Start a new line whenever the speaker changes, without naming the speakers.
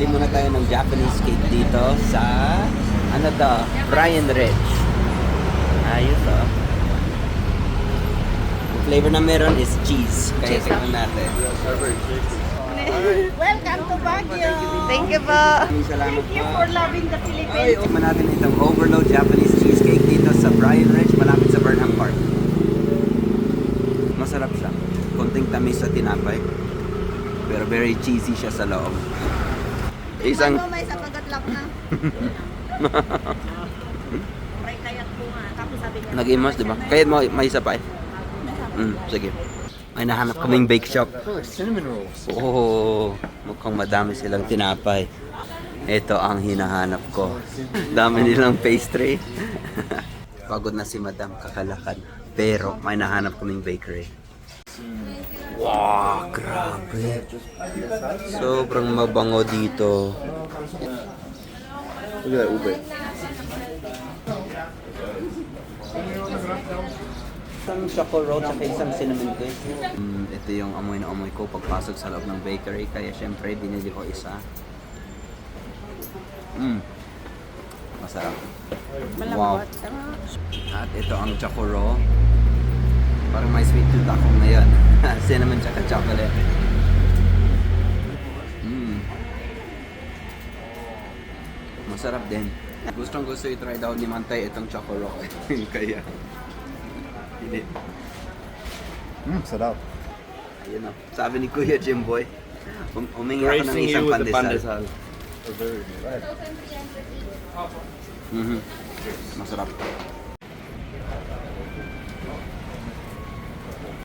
bili muna tayo ng Japanese cake dito sa, ano to, Brian Ridge. Ayos oh. Ang flavor na meron is cheese. Kaya tingnan natin.
Welcome to Baguio.
Thank you po.
Salamat
Thank you
po.
for loving the
Ay,
Philippines.
tikman natin itong overload Japanese cheesecake dito sa Brian Ridge, malapit sa Burnham Park. Masarap siya. Konting tamis sa tinapay. Pero very cheesy siya sa loob. Isang...
Ano, may sa pagatlak na. Right kayat po nga. Tapos sabi niya.
Nag-imas, di ba? Kaya mo, may isa pa eh. Sige. May nahanap kaming bake shop.
Cinnamon rolls.
Oh, mukhang madami silang tinapay. Ito ang hinahanap ko. Dami nilang pastry. Pagod na si Madam kakalakad. Pero may nahanap kaming bakery. Wow, grabe. Sobrang mabango dito.
Look at that ube.
Isang choco roll at isang cinnamon cake. Ito yung amoy na amoy ko pagpasok sa loob ng bakery. Kaya syempre binili ko isa. Masarap. Wow. At ito ang choco roll. Parang may sweet tooth ako ngayon. Cinnamon tsaka chocolate. Masarap din. Gustong gusto i-try daw ni Mantay itong choco roll. Kaya hindi.
Sarap.
Ayun o. Sabi ni Kuya Jimboy, humingi ako ng isang pandesal.
Very good.
Masarap.